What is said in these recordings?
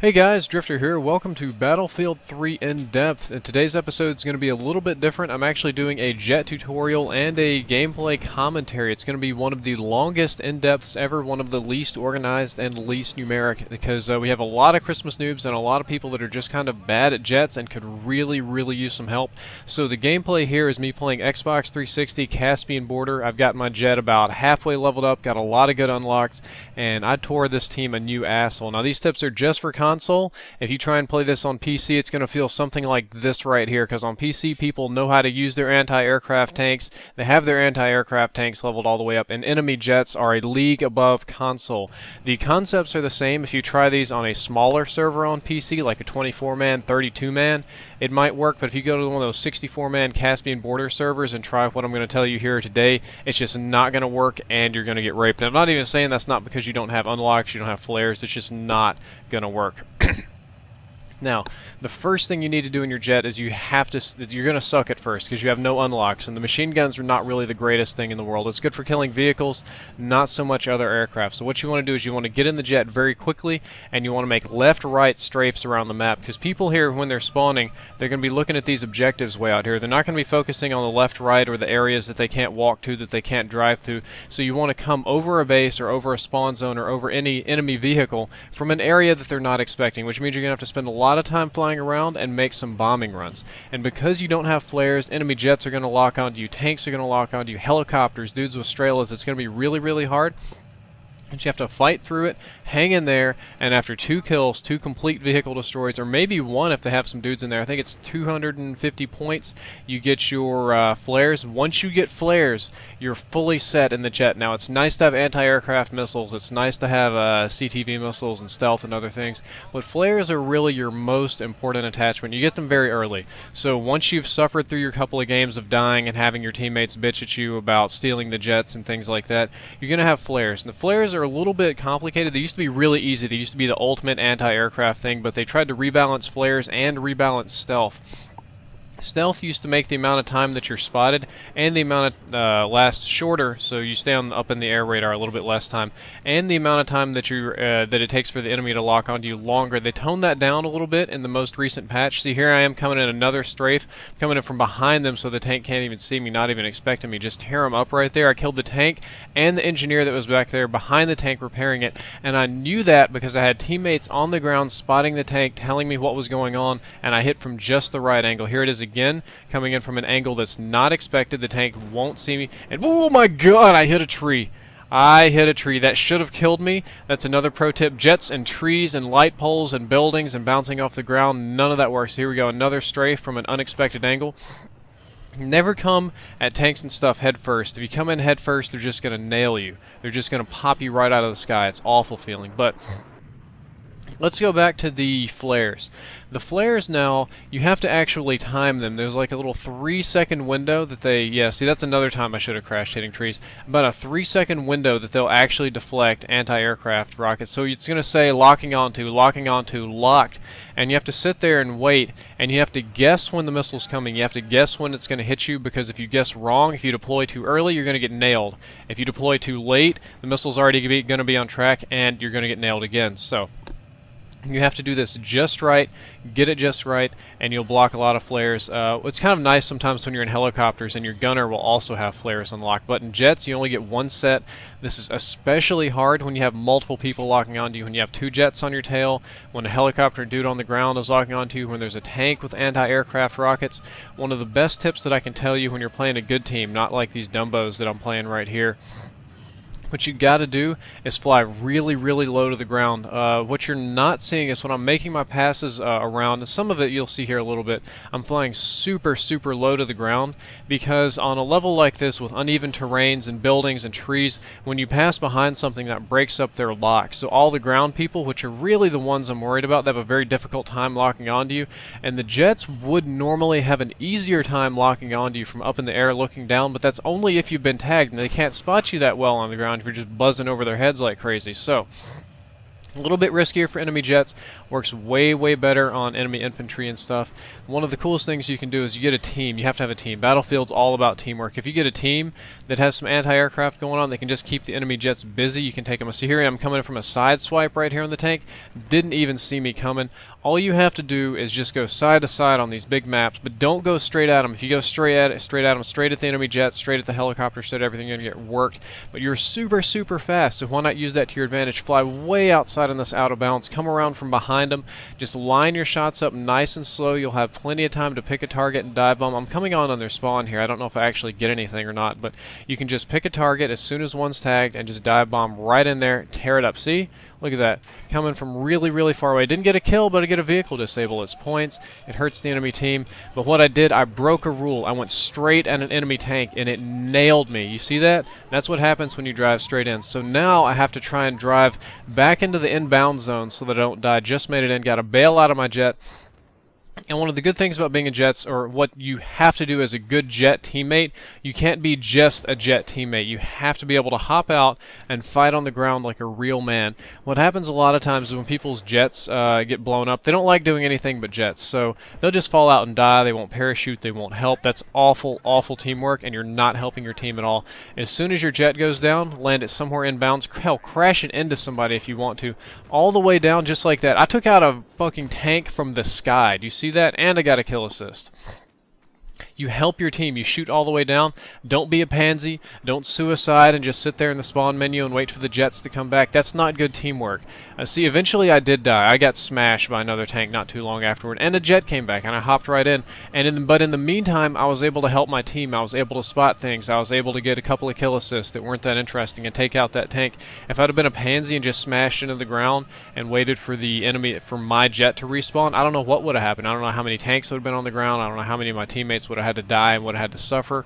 Hey guys, Drifter here. Welcome to Battlefield 3 In-Depth, and today's episode is going to be a little bit different. I'm actually doing a jet tutorial and a gameplay commentary. It's going to be one of the longest in-depths ever, one of the least organized and least numeric, because we have a lot of Christmas noobs and a lot of people that are just kind of bad at jets and could really use some help. So the gameplay here is me playing Xbox 360 Caspian Border. I've got my jet about halfway leveled up, got a lot of good unlocks, and I tore this team a new asshole. Now these tips are just for console. If you try and play this on PC, it's going to feel something like this right here, because on PC people know how to use their anti-aircraft tanks. They have their anti-aircraft tanks leveled all the way up, and enemy jets are a league above console. The concepts are the same. If you try these on a smaller server on PC, like a 24-man, 32-man, it might work, but if you go to one of those 64-man Caspian Border servers and try what I'm going to tell you here today, it's just not going to work, and you're going to get raped. And I'm not even saying that's not because you don't have unlocks, you don't have flares, it's just not going to work. Now, the first thing you need to do in your jet is you're going to suck at first because you have no unlocks, and the machine guns are not really the greatest thing in the world. It's good for killing vehicles, not so much other aircraft. So what you want to do is you want to get in the jet very quickly, and you want to make left-right strafes around the map, because people here, when they're spawning, they're going to be looking at these objectives way out here. They're not going to be focusing on the left-right or the areas that they can't walk to, that they can't drive to. So you want to come over a base or over a spawn zone or over any enemy vehicle from an area that they're not expecting, which means you're going to have to spend a lot of time flying around and make some bombing runs. And because you don't have flares, enemy jets are going to lock onto you, tanks are going to lock onto you, helicopters, dudes with Strellas. It's going to be really hard. And you have to fight through it, hang in there, and after 2 kills, 2 complete vehicle destroys, or maybe 1 if they have some dudes in there. I think it's 250 points. You get your flares. Once you get flares, you're fully set in the jet. Now, it's nice to have anti-aircraft missiles. It's nice to have CTV missiles and stealth and other things. But flares are really your most important attachment. You get them very early. So once you've suffered through your couple of games of dying and having your teammates bitch at you about stealing the jets and things like that, you're going to have flares. And the flares are a little bit complicated. They used to be really easy. They used to be the ultimate anti-aircraft thing, but they tried to rebalance flares and rebalance stealth. Stealth used to make the amount of time that you're spotted and the amount of last shorter, so you stay up in the air radar a little bit less time, and the amount of time that that it takes for the enemy to lock onto you longer. They toned that down a little bit in the most recent patch. See, here I am coming in another strafe, coming in from behind them so the tank can't even see me, not even expecting me. Just tear them up right there. I killed the tank and the engineer that was back there behind the tank repairing it, and I knew that because I had teammates on the ground spotting the tank, telling me what was going on, and I hit from just the right angle. Here it is again, coming in from an angle that's not expected. The tank won't see me, and oh my god, I hit a tree. I hit a tree. That should have killed me. That's another pro tip. Jets and trees and light poles and buildings and bouncing off the ground, none of that works. Here we go, another strafe from an unexpected angle. Never come at tanks and stuff head first. If you come in head first, they're just going to nail you. They're just going to pop you right out of the sky. It's awful feeling. But let's go back to the flares. The flares now, you have to actually time them. There's like a little 3-second window that they, yeah, see, that's another time I should have crashed hitting trees. About a 3-second window that they'll actually deflect anti-aircraft rockets. So it's going to say locking onto, locked. And you have to sit there and wait, and you have to guess when the missile's coming. You have to guess when it's going to hit you, because if you guess wrong, if you deploy too early, you're going to get nailed. If you deploy too late, the missile's already going to be on track, and you're going to get nailed again. So you have to do this just right, get it just right, and you'll block a lot of flares. It's kind of nice sometimes when you're in helicopters and your gunner will also have flares unlocked, but in jets you only get 1 set. This is especially hard when you have multiple people locking onto you, when you have 2 jets on your tail, when a helicopter dude on the ground is locking onto you, when there's a tank with anti-aircraft rockets. One of the best tips that I can tell you when you're playing a good team, not like these dumbos that I'm playing right here, what you got to do is fly really low to the ground. What you're not seeing is when I'm making my passes around, and some of it you'll see here a little bit, I'm flying super low to the ground, because on a level like this with uneven terrains and buildings and trees, when you pass behind something, that breaks up their lock. So all the ground people, which are really the ones I'm worried about, they have a very difficult time locking onto you, and the jets would normally have an easier time locking onto you from up in the air looking down, but that's only if you've been tagged, and they can't spot you that well on the ground if you're just buzzing over their heads like crazy. So A little bit riskier for enemy jets, works way, way better on enemy infantry and stuff. One of the coolest things you can do is you get a team. You have to have a team. Battlefield's all about teamwork. If you get a team that has some anti-aircraft going on, they can just keep the enemy jets busy. You can take them. So here I'm coming from a side swipe right here on the tank. Didn't even see me coming. All you have to do is just go side to side on these big maps, but don't go straight at them. If you go straight at them, straight at the enemy jets, straight at the helicopter, straight at everything, you're going to get worked. But you're super, super fast, so why not use that to your advantage? Fly way outside on this out of bounds, come around from behind them, just line your shots up nice and slow. You'll have plenty of time to pick a target and dive bomb. I'm coming on their spawn here. I don't know if I actually get anything or not, but you can just pick a target as soon as one's tagged and just dive bomb right in there, tear it up. See? Look at that. Coming from really, really far away. Didn't get a kill, but I get a vehicle disable. It's points. It hurts the enemy team. But what I did, I broke a rule. I went straight at an enemy tank, and it nailed me. You see that? That's what happens when you drive straight in. So now I have to try and drive back into the inbound zone so that I don't die. Just made it in. Got to bail out of my jet. And one of the good things about being a Jets, or what you have to do as a good Jet teammate, you can't be just a Jet teammate. You have to be able to hop out and fight on the ground like a real man. What happens a lot of times is when people's Jets get blown up, they don't like doing anything but Jets. So they'll just fall out and die. They won't parachute. They won't help. That's awful, awful teamwork, and you're not helping your team at all. As soon as your Jet goes down, land it somewhere inbounds. Hell, crash it into somebody if you want to. All the way down just like that. I took out a fucking tank from the sky. Do you see that? And I got a kill assist. You help your team. You shoot all the way down. Don't be a pansy. Don't suicide and just sit there in the spawn menu and wait for the jets to come back. That's not good teamwork. See, eventually I did die. I got smashed by another tank not too long afterward, and a jet came back, and I hopped right in. But in the meantime, I was able to help my team. I was able to spot things. I was able to get a couple of kill assists that weren't that interesting and take out that tank. If I'd have been a pansy and just smashed into the ground and waited for the enemy, for my jet to respawn, I don't know what would have happened. I don't know how many tanks would have been on the ground. I don't know how many of my teammates would have had to die and would have had to suffer.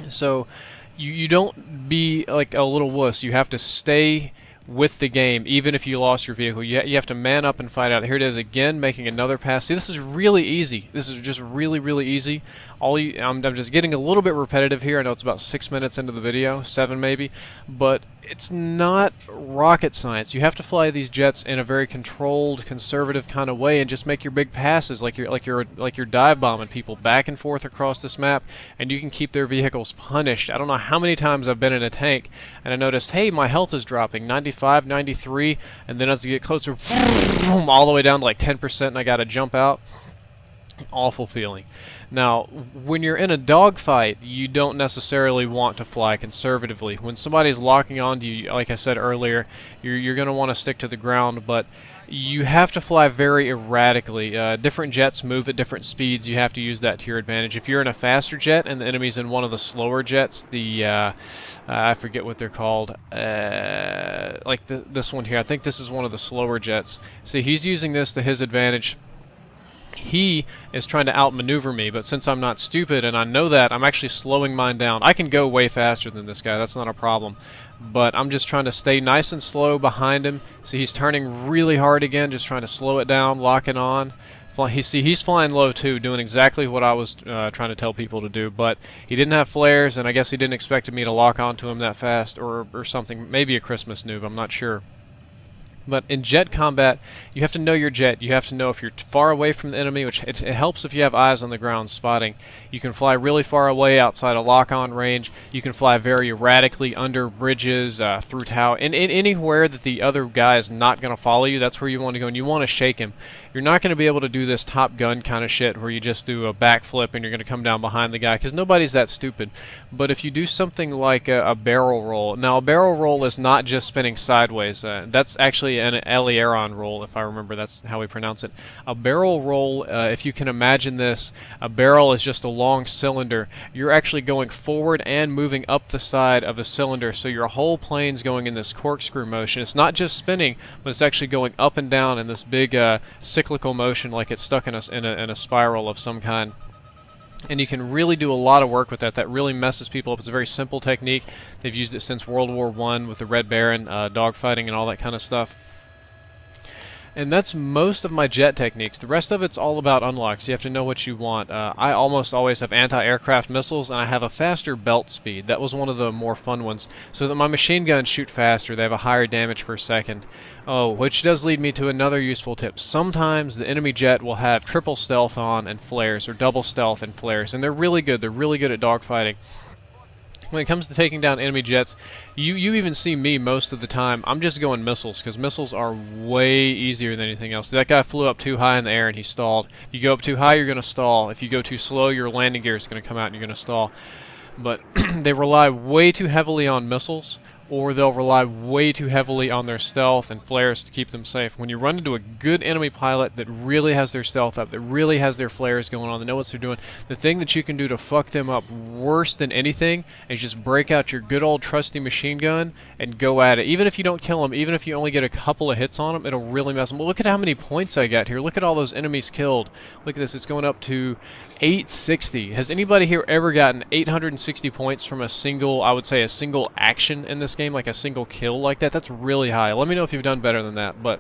So you don't be like a little wuss. You have to stay with the game, even if you lost your vehicle. You have to man up and fight out. Here it is again, making another pass. See, this is really easy. This is just really, really easy. I'm just getting a little bit repetitive here. I know it's about 6 minutes into the video, 7 maybe, but it's not rocket science. You have to fly these jets in a very controlled, conservative kind of way, and just make your big passes, like you're dive bombing people back and forth across this map, and you can keep their vehicles punished. I don't know how many times I've been in a tank, and I noticed, hey, my health is dropping, 95, 93, and then as I get closer, all the way down to like 10%, and I got to jump out. Awful feeling. Now, when you're in a dogfight, you don't necessarily want to fly conservatively. When somebody's locking onto you, like I said earlier, you're going to want to stick to the ground, but you have to fly very erratically. Different jets move at different speeds. You have to use that to your advantage. If you're in a faster jet and the enemy's in one of the slower jets, I forget what they're called, like this one here. I think this is one of the slower jets. See, he's using this to his advantage. He is trying to outmaneuver me, but since I'm not stupid and I know that, I'm actually slowing mine down. I can go way faster than this guy. That's not a problem. But I'm just trying to stay nice and slow behind him. See, he's turning really hard again, just trying to slow it down, locking on. He's flying low too, doing exactly what I was trying to tell people to do, but he didn't have flares, and I guess he didn't expect me to lock onto him that fast, or something. Maybe a Christmas noob, I'm not sure. But in jet combat, you have to know your jet. You have to know if you're far away from the enemy, which it helps if you have eyes on the ground spotting. You can fly really far away outside a lock-on range. You can fly very erratically under bridges, through tower, and anywhere that the other guy is not going to follow you. That's where you want to go, and you want to shake him. You're not going to be able to do this Top Gun kind of shit where you just do a backflip and you're going to come down behind the guy, because nobody's that stupid. But if you do something like a barrel roll, now a barrel roll is not just spinning sideways. That's actually an aileron roll, if I remember. That's how we pronounce it. A barrel roll, if you can imagine this, a barrel is just a long cylinder. You're actually going forward and moving up the side of a cylinder, so your whole plane's going in this corkscrew motion. It's not just spinning, but it's actually going up and down in this big cyclical motion, like it's stuck in a spiral of some kind. And you can really do a lot of work with that. That really messes people up. It's a very simple technique. They've used it since World War I with the Red Baron, dogfighting, and all that kind of stuff. And that's most of my jet techniques. The rest of it's all about unlocks. You have to know what you want. I almost always have anti-aircraft missiles, and I have a faster belt speed. That was one of the more fun ones. So that my machine guns shoot faster. They have a higher damage per second. Oh, which does lead me to another useful tip. Sometimes the enemy jet will have triple stealth on and flares, or double stealth and flares. And they're really good. They're really good at dogfighting. When it comes to taking down enemy jets, you even see me most of the time. I'm just going missiles, because missiles are way easier than anything else. That guy flew up too high in the air and he stalled. If you go up too high, you're going to stall. If you go too slow, your landing gear is going to come out and you're going to stall. But they rely way too heavily on missiles, or they'll rely way too heavily on their stealth and flares to keep them safe. When you run into a good enemy pilot that really has their stealth up, that really has their flares going on, they know what they're doing, the thing that you can do to fuck them up worse than anything is just break out your good old trusty machine gun and go at it. Even if you don't kill them, even if you only get a couple of hits on them, it'll really mess them. Well, look at how many points I got here. Look at all those enemies killed. Look at this. It's going up to 860. Has anybody here ever gotten 860 points from a single, I would say a single action in this game, like a single kill like that? That's really high. Let me know if you've done better than that. But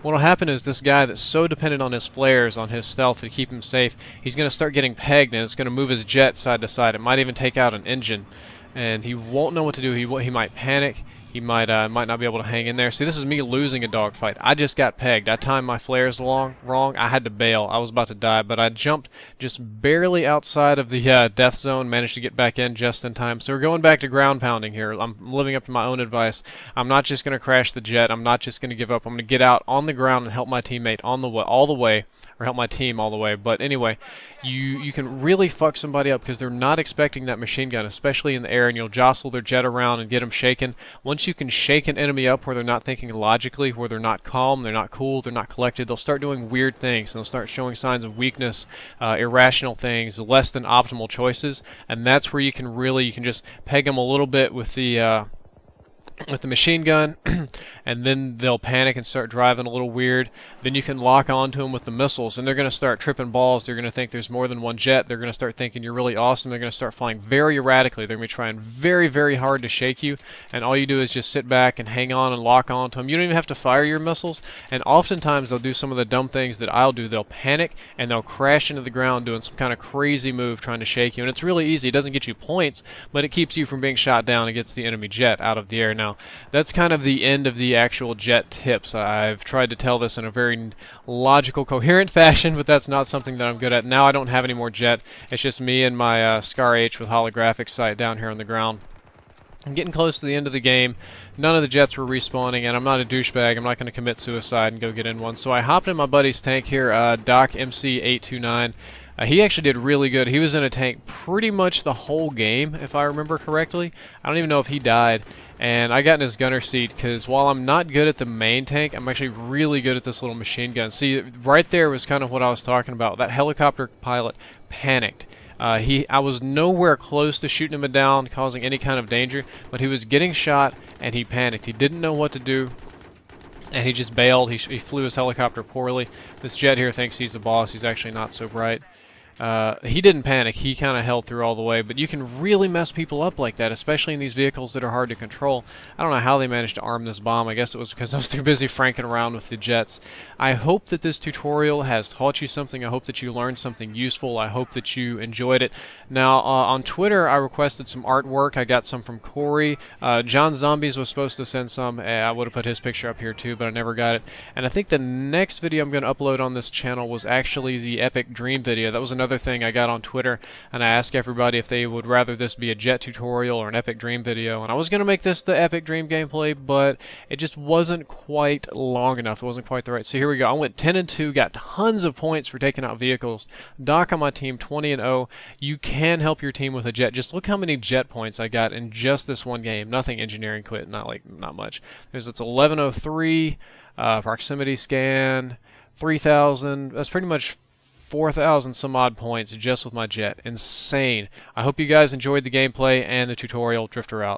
what'll happen is this guy that's so dependent on his flares, on his stealth to keep him safe, he's going to start getting pegged, and it's going to move his jet side to side. It might even take out an engine, and he won't know what to do. He might panic. He might not be able to hang in there. See, this is me losing a dogfight. I just got pegged. I timed my flares wrong. I had to bail. I was about to die, but I jumped just barely outside of the death zone, managed to get back in just in time. So we're going back to ground pounding here. I'm living up to my own advice. I'm not just going to crash the jet. I'm not just going to give up. I'm going to get out on the ground and help my teammate all the way, or help my team all the way. But anyway, you can really fuck somebody up because they're not expecting that machine gun, especially in the air, and you'll jostle their jet around and get them shaken. Once you can shake an enemy up where they're not thinking logically, where they're not calm, they're not cool, they're not collected, they'll start doing weird things, and they'll start showing signs of weakness, irrational things, less than optimal choices, and that's where you can just peg them a little bit with the machine gun, and then they'll panic and start driving a little weird. Then you can lock onto them with the missiles, and they're going to start tripping balls. They're going to think there's more than one jet. They're going to start thinking you're really awesome. They're going to start flying very erratically. They're going to be trying very, very hard to shake you, and all you do is just sit back and hang on and lock onto them. You don't even have to fire your missiles, and oftentimes they'll do some of the dumb things that I'll do. They'll panic, and they'll crash into the ground doing some kind of crazy move trying to shake you, and it's really easy. It doesn't get you points, but it keeps you from being shot down and gets the enemy jet out of the air. Now, that's kind of the end of the actual jet tips. I've tried to tell this in a very logical, coherent fashion, but that's not something that I'm good at. Now I don't have any more jet. It's just me and my Scar H with holographic sight down here on the ground. I'm getting close to the end of the game. None of the jets were respawning, and I'm not a douchebag. I'm not going to commit suicide and go get in one. So I hopped in my buddy's tank here, Doc MC829. He actually did really good. He was in a tank pretty much the whole game, if I remember correctly. I don't even know if he died. And I got in his gunner seat because while I'm not good at the main tank, I'm actually really good at this little machine gun. See, right there was kind of what I was talking about. That helicopter pilot panicked. I was nowhere close to shooting him down, causing any kind of danger, but he was getting shot and he panicked. He didn't know what to do, and he just bailed. He flew his helicopter poorly. This jet here thinks he's the boss. He's actually not so bright. He didn't panic. He kind of held through all the way, but you can really mess people up like that, especially in these vehicles that are hard to control. I don't know how they managed to arm this bomb. I guess it was because I was too busy franking around with the jets. I hope that this tutorial has taught you something. I hope that you learned something useful. I hope that you enjoyed it. Now, on Twitter, I requested some artwork. I got some from Corey. John Zombies was supposed to send some. I would have put his picture up here too, but I never got it. And I think the next video I'm going to upload on this channel was actually the Epic Dream video. That was another thing I got on Twitter, and I asked everybody if they would rather this be a jet tutorial or an Epic Dream video, and I was going to make this the Epic Dream gameplay, but it just wasn't quite long enough. It wasn't quite the right. So here we go. I went 10-2, got tons of points for taking out vehicles. Doc on my team, 20-0. You can help your team with a jet. Just look how many jet points I got in just this one game. Nothing engineering quit, not much. It's 1103, proximity scan, 3,000. That's pretty much 4,000 some odd points just with my jet. Insane. I hope you guys enjoyed the gameplay and the tutorial. Drifter out.